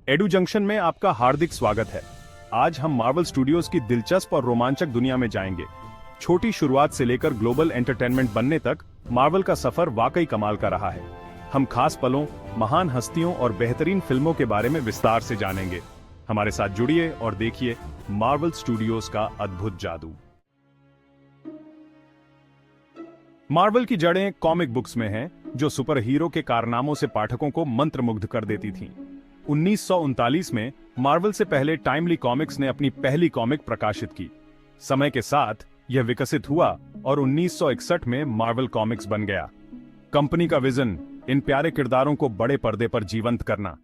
Edu junction में आपका हार्दिक स्वागत है। आज हम मार्वल स्टूडियोज की दिलचस्प और रोमांचक दुनिया में जाएंगे। छोटी शुरुआत से लेकर ग्लोबल एंटरटेनमेंट बनने तक मार्वल का सफर वाकई कमाल का रहा है। हम खास पलों, महान हस्तियों और बेहतरीन फिल्मों के बारे में विस्तार से जानेंगे। हमारे साथ जुड़िए और देखिए मार्वल स्टूडियोज का अद्भुत जादू। मार्वल की जड़ें कॉमिक बुक्स में हैं, जो सुपर हीरो के कारनामों से पाठकों को मंत्रमुग्ध कर देती थीं। 1939 में मार्वल से पहले टाइमली कॉमिक्स ने अपनी पहली कॉमिक प्रकाशित की। समय के साथ यह विकसित हुआ और 1961 में मार्वल कॉमिक्स बन गया। कंपनी का विजन इन प्यारे किरदारों को बड़े पर्दे पर जीवंत करना।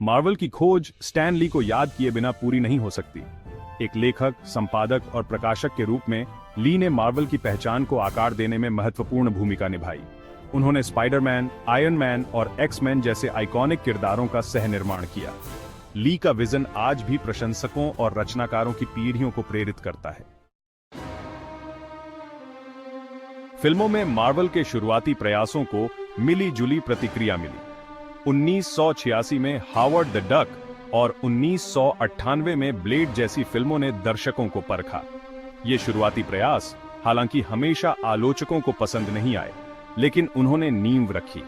मार्वल की खोज स्टैन ली को याद किए बिना पूरी नहीं हो सकती। एक लेखक, संपादक और प्रकाशक के रूप में ली ने मार्वल की पहचान को आकार देने में महत्वपूर्ण भूमिका निभाई। उन्होंने स्पाइडरमैन, आयरन मैन और एक्स-मैन जैसे आइकॉनिक किरदारों का सह निर्माण किया। ली का विजन आज भी प्रशंसकों और रचनाकारों की पीढ़ियों को प्रेरित करता है। फिल्मों में मार्वल के शुरुआती प्रयासों को मिली जुली प्रतिक्रिया मिली। 1986 में हावर्ड द डक और 1998 में ब्लेड जैसी फिल्मों ने दर्शकों को परखा। ये शुरुआती प्रयास हालांकि हमेशा आलोचकों को पसंद नहीं आए, लेकिन उन्होंने नींव रखी।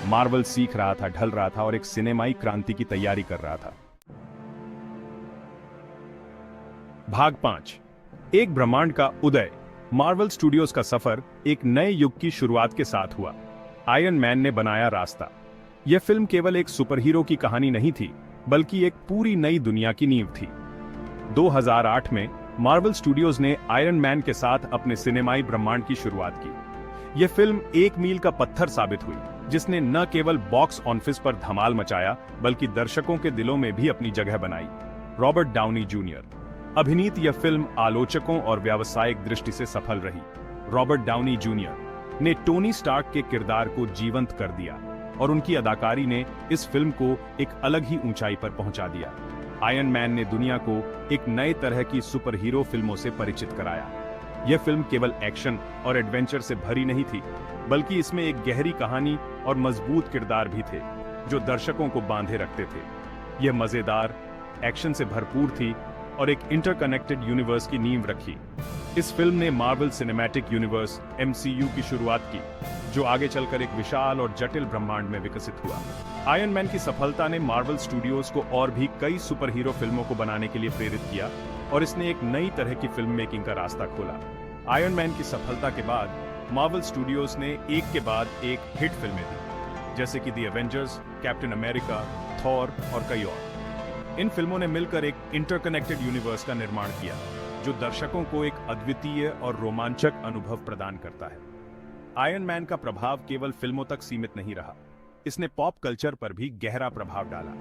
मार्वल सीख रहा था, ढल रहा था और एक सिनेमाई क्रांति की तैयारी कर रहा था। भाग 5, एक ब्रह्मांड का उदय। मार्वल स्टूडियोज का सफर एक नए युग की शुरुआत के साथ हुआ। आयरन मैन ने बनाया रास्ता। यह फिल्म केवल एक सुपर हीरो की कहानी नहीं थी, बल्कि एक पूरी नई दुनिया की नींव थी। 2008 में मार्वल स्टूडियोज ने आयरन मैन के साथ अपने सिनेमाई ब्रह्मांड की शुरुआत की। यह फिल्म एक मील का पत्थर साबित हुई, जिसने न केवल बॉक्स ऑफिस पर धमाल मचाया, बल्कि दर्शकों के दिलों में भी अपनी जगह बनाई। रॉबर्ट डाउनी जूनियर अभिनीत यह फिल्म आलोचकों और व्यावसायिक दृष्टि से सफल रही। रॉबर्ट डाउनी जूनियर ने टोनी स्टार्क के किरदार को जीवंत कर दिया और उनकी अदाकारी ने इस फिल्म को एक अलग ही ऊंचाई पर पहुंचा दिया। आयरन मैन ने दुनिया को एक नए तरह की सुपर हीरो फिल्मों से परिचित कराया। यह फिल्म केवल एक्शन और एडवेंचर से भरी नहीं थी, बल्कि इसमें एक गहरी कहानी और मजबूत किरदार भी थे, जो दर्शकों को बांधे रखते थे। यह मजेदार, एक्शन से भरपूर थी और एक इंटरकनेक्टेड यूनिवर्स की नींव रखी। इस फिल्म ने मार्वल सिनेमैटिक यूनिवर्स (MCU) की शुरुआत की, जो आगे चलकर एक विशाल और जटिल ब्रह्मांड में विकसित हुआ। आयरन मैन की सफलता ने मार्वल स्टूडियोज को और भी कई सुपर हीरो फिल्मों को बनाने के लिए प्रेरित किया और इसने एक नई तरह की फिल्म मेकिंग का रास्ता खोला। आयरन मैन की सफलता के बाद मार्वल स्टूडियोज ने एक के बाद एक हिट फिल्में दी, जैसे कि the Avengers, captain America, Thor और कई और। इन फिल्मों ने मिलकर एक इंटरकनेक्टेड यूनिवर्स का निर्माण किया, जो दर्शकों को एक अद्वितीय और रोमांचक अनुभव प्रदान करता है। आयरन मैन का प्रभाव केवल फिल्मों तक सीमित नहीं रहा, इसने पॉप कल्चर पर भी गहरा प्रभाव डाला।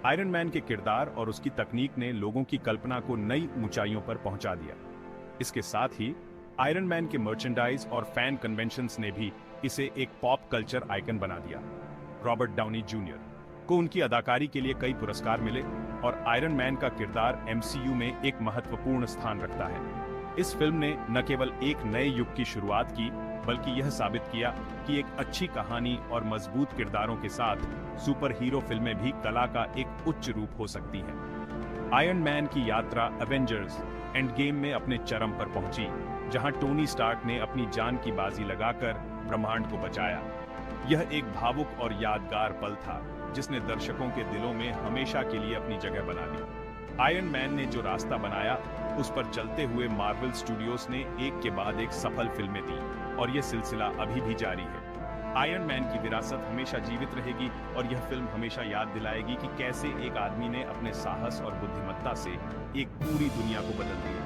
आयरन मैन के किरदार और उसकी तकनीक ने लोगों की कल्पना को नई ऊंचाइयों पर पहुंचा दिया। इसके साथ ही आयरन मैन के मर्चेंडाइज और फैन कन्वेंशंस ने भी इसे एक पॉप कल्चर आइकन बना दिया। रॉबर्ट डाउनी जूनियर को उनकी अदाकारी के लिए कई पुरस्कार मिले और आयरन मैन का किरदार MCU में एक महत्वपूर्ण स्थान रखता है। इस फिल्म ने न केवल एक नए युग की शुरुआत की, बल्कि यह साबित किया कि एक अच्छी कहानी और मजबूत किरदारों के साथ सुपर हीरो फिल्में भी कला का एक उच्च रूप हो सकती हैं। आयरन मैन की यात्रा एवेंजर्स एंड गेम में अपने चरम पर पहुंची, जहां टोनी स्टार्क ने अपनी जान की बाजी लगाकर ब्रह्मांड को बचाया। यह एक भावुक और यादगार पल था, जिसने दर्शकों के दिलों में हमेशा के लिए अपनी जगह बना ली। आयरन मैन ने जो रास्ता बनाया, उस पर चलते हुए मार्वल स्टूडियोज ने एक के बाद एक सफल फिल्में दी और यह सिलसिला अभी भी जारी है। आयरन मैन की विरासत हमेशा जीवित रहेगी और यह फिल्म हमेशा याद दिलाएगी कि कैसे एक आदमी ने अपने साहस और बुद्धिमत्ता से एक पूरी दुनिया को बदल दिया।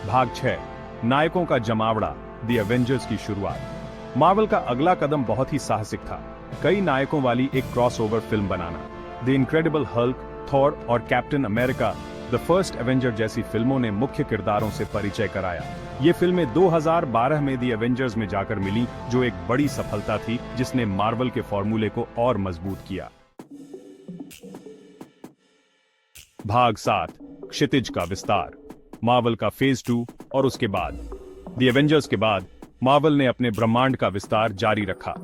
भाग 6, नायकों का जमावड़ा, द एवेंजर्स की शुरुआत। मार्वल का अगला कदम बहुत ही साहसिक था, कई नायकों वाली एक क्रॉसओवर फिल्म बनाना। द इनक्रेडिबल हल्क, थॉर और Captain America the first Avenger जैसी फिल्मों ने मुख्य किरदारों से परिचय कराया। ये फिल्में 2012 में द एवेंजर्स में जाकर मिली, जो एक बड़ी सफलता थी, जिसने मार्वल के फॉर्मूले को और मजबूत किया। भाग 7, क्षितिज का विस्तार। मार्वल का फेज 2 और उसके बाद द एवेंजर्स के बाद मार्वल ने अपने ब्रह्मांड का विस्तार जारी रखा।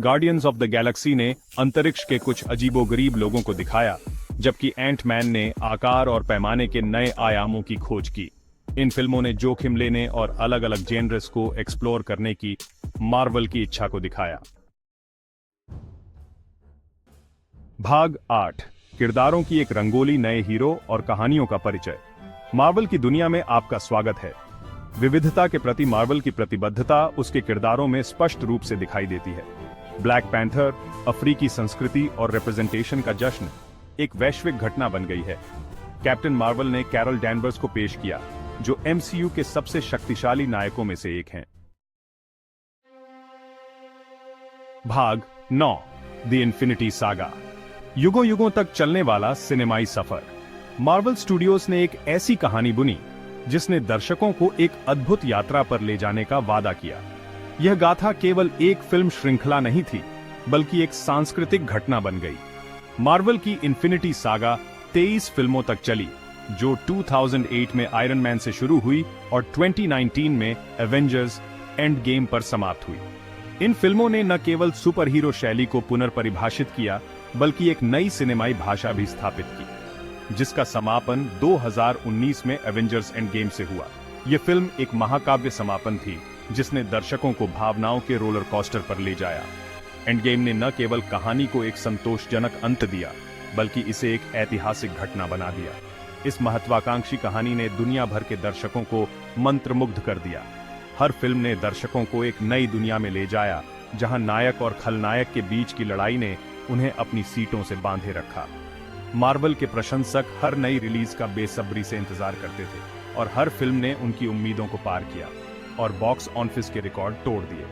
गार्डियंस ऑफ द गैलेक्सी ने अंतरिक्ष के कुछ अजीबोगरीब लोगों को दिखाया, जबकि एंटमैन ने आकार और पैमाने के नए आयामों की खोज की। इन फिल्मों ने जोखिम लेने और अलग अलग जेनर्स को एक्सप्लोर करने की मार्वल की इच्छा को दिखाया। भाग 8, किरदारों की एक रंगोली, नए हीरो और कहानियों का परिचय। मार्वल की दुनिया में आपका स्वागत है। विविधता के प्रति मार्वल की प्रतिबद्धता उसके किरदारों में स्पष्ट रूप से दिखाई देती है। ब्लैक पैंथर अफ्रीकी संस्कृति और रिप्रेजेंटेशन का जश्न एक वैश्विक घटना बन गई है। कैप्टन मार्वल ने कैरल डैनवर्स को पेश किया, जो एमसीयू के सबसे शक्तिशाली नायकों में से एक हैं। भाग 9, द इन्फिनिटी सागा। युगों युगों तक चलने वाला सिनेमाई सफर। मार्वल स्टूडियोज ने एक ऐसी कहानी बुनी जिसने दर्शकों को एक अद्भुत यात्रा पर ले जाने का वादा किया। यह गाथा केवल एक फिल्म श्रृंखला नहीं थी, बल्कि एक सांस्कृतिक घटना बन गई। मार्वल की इन्फिनिटी सागा 23 फिल्मों तक चली, जो 2008 में आयरन मैन से शुरू हुई और 2019 में एवेंजर्स एंड गेम पर समाप्त हुई। इन फिल्मों ने न केवल सुपर हीरो शैली को पुनर्परिभाषित किया, बल्कि एक नई सिनेमाई भाषा भी स्थापित की, जिसका समापन 2019 में एवेंजर्स एंड गेम से हुआ। यह फिल्म एक महाकाव्य समापन थी, जिसने दर्शकों को भावनाओं के रोलर कोस्टर पर ले जाया। एंड गेम ने न केवल कहानी को एक संतोषजनक अंत दिया, बल्कि इसे एक ऐतिहासिक घटना बना दिया। इस महत्वाकांक्षी कहानी ने दुनिया भर के दर्शकों को मंत्रमुग्ध कर दिया। हर फिल्म ने दर्शकों को एक नई दुनिया में ले जाया, जहां नायक और खलनायक के बीच की लड़ाई ने उन्हें अपनी सीटों से बांधे रखा। मार्वल के प्रशंसक हर नई रिलीज का बेसब्री से इंतजार करते थे, और हर फिल्म ने उनकी उम्मीदों को पार किया और बॉक्स ऑफिस के रिकॉर्ड तोड़ दिए।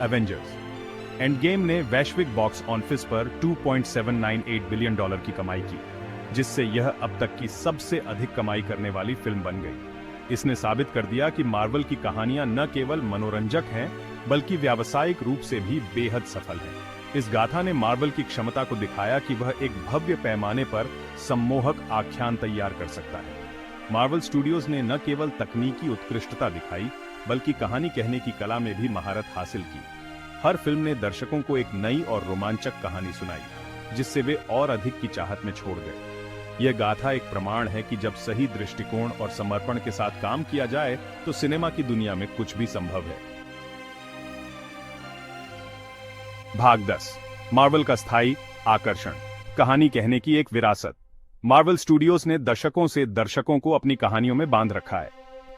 एवेंजर्स एंड गेम ने वैश्विक बॉक्स ऑफिस पर $2.798 बिलियन की कमाई की, जिससे यह अब तक की सबसे अधिक कमाई करने वाली फिल्म बन गई। इसने साबित कर दिया कि मार्वल की कहानियां न केवल मनोरंजक हैं, बल्कि व्यावसायिक रूप से भी बेहद सफल हैं। इस गाथा ने मार्वल की क्षमता को दिखाया कि वह एक भव्य पैमाने पर सम्मोहक आख्यान तैयार कर सकता है। मार्वल स्टूडियोज ने न केवल तकनीकी उत्कृष्टता दिखाई, बल्कि कहानी कहने की कला में भी महारत हासिल की। हर फिल्म ने दर्शकों को एक नई और रोमांचक कहानी सुनाई, जिससे वे और अधिक की चाहत में छोड़ गए। यह गाथा एक प्रमाण है कि जब सही दृष्टिकोण और समर्पण के साथ काम किया जाए, तो सिनेमा की दुनिया में कुछ भी संभव है। भाग 10, मार्वल का स्थायी आकर्षण। कहानी कहने की एक विरासत। मार्वल स्टूडियोज ने दशकों से दर्शकों को अपनी कहानियों में बांध रखा है।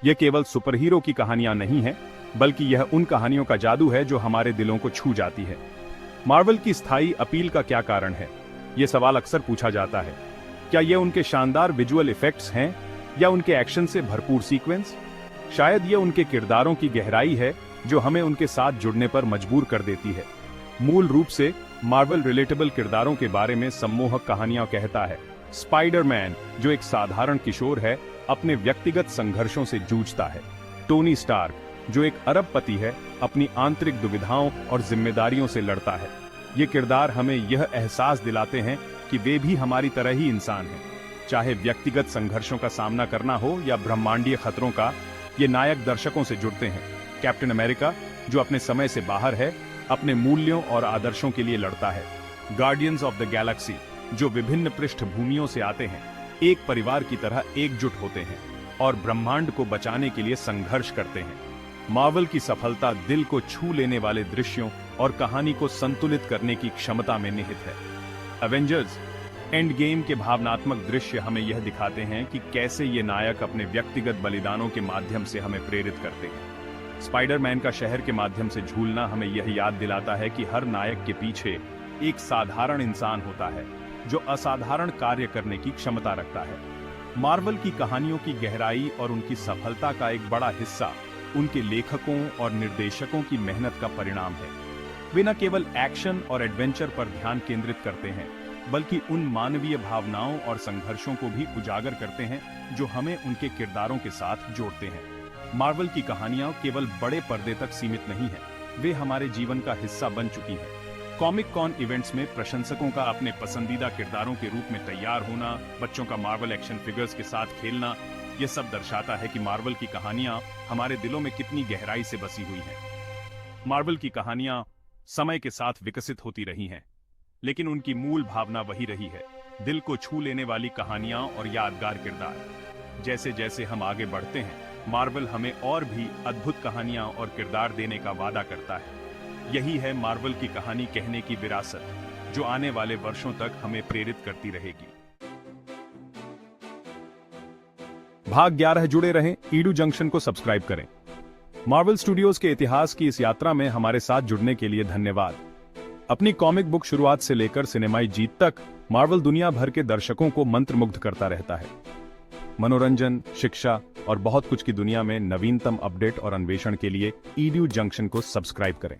यह केवल सुपर हीरो की कहानियां नहीं है, बल्कि यह उन कहानियों का जादू है जो हमारे दिलों को छू जाती है। मार्वल की स्थायी अपील का क्या कारण है? यह सवाल अक्सर पूछा जाता है। क्या यह उनके शानदार विजुअल इफेक्ट्स हैं, या उनके एक्शन से भरपूर सीक्वेंस? शायद यह उनके किरदारों की गहराई है, जो हमें उनके साथ जुड़ने पर मजबूर कर देती है। मूल रूप से मार्वल रिलेटेबल किरदारों के बारे में सम्मोहक कहानियां कहता है। स्पाइडरमैन, जो एक साधारण किशोर है, अपने व्यक्तिगत संघर्षों से जूझता है। टोनी स्टार्क, जो एक अरबपति है, अपनी आंतरिक दुविधाओं और जिम्मेदारियों से लड़ता है। ये किरदार हमें यह एहसास दिलाते हैं कि वे भी हमारी तरह ही इंसान हैं। चाहे व्यक्तिगत संघर्षों का सामना करना हो या ब्रह्मांडीय खतरों का, ये नायक दर्शकों से जुड़ते हैं। कैप्टन अमेरिका, जो अपने समय से बाहर है, अपने मूल्यों और आदर्शों के लिए लड़ता है। गार्डियंस ऑफ द गैलेक्सी, जो विभिन्न पृष्ठभूमियों से आते हैं, एक परिवार की तरह एकजुट होते हैं और ब्रह्मांड को बचाने के लिए संघर्ष करते हैं। मार्वल की सफलता दिल को छू लेने वाले दृश्यों और कहानी को संतुलित करने की क्षमता में निहित है। एवेंजर्स एंड गेम के भावनात्मक दृश्य हमें यह दिखाते हैं कि कैसे ये नायक अपने व्यक्तिगत बलिदानों के माध्यम से हमें प्रेरित करते हैं। स्पाइडरमैन का शहर के माध्यम से झूलना हमें यह याद दिलाता है कि हर नायक के पीछे एक साधारण इंसान होता है, जो असाधारण कार्य करने की क्षमता रखता है। मार्वल की कहानियों की गहराई और उनकी सफलता का एक बड़ा हिस्सा उनके लेखकों और निर्देशकों की मेहनत का परिणाम है। वे न केवल एक्शन और एडवेंचर पर ध्यान केंद्रित करते हैं, बल्कि उन मानवीय भावनाओं और संघर्षों को भी उजागर करते हैं जो हमें उनके किरदारों के साथ जोड़ते हैं। मार्वल की कहानियां केवल बड़े पर्दे तक सीमित नहीं हैं, वे हमारे जीवन का हिस्सा बन चुकी हैं। कॉमिक कॉन इवेंट्स में प्रशंसकों का अपने पसंदीदा किरदारों के रूप में तैयार होना, बच्चों का मार्वल एक्शन फिगर्स के साथ खेलना, यह सब दर्शाता है कि मार्वल की कहानियां हमारे दिलों में कितनी गहराई से बसी हुई हैं। मार्वल की कहानियां समय के साथ विकसित होती रही हैं, लेकिन उनकी मूल भावना वही रही है, दिल को छू लेने वाली कहानियां और यादगार किरदार। जैसे जैसे हम आगे बढ़ते हैं, मार्वल हमें और भी अद्भुत कहानियां और किरदार देने का वादा करता है। यही है मार्वल की कहानी कहने की विरासत, जो आने वाले वर्षों तक हमें प्रेरित करती रहेगी। भाग 11 जुड़े रहें, ईडू जंक्शन को सब्सक्राइब करें। मार्वल स्टूडियोज के इतिहास की इस यात्रा में हमारे साथ जुड़ने के लिए धन्यवाद। अपनी कॉमिक बुक शुरुआत से लेकर सिनेमाई जीत तक, मार्वल दुनिया भर के दर्शकों को मंत्रमुग्ध करता रहता है। मनोरंजन, शिक्षा और बहुत कुछ की दुनिया में नवीनतम अपडेट और अन्वेषण के लिए ईडू जंक्शन को सब्सक्राइब करें।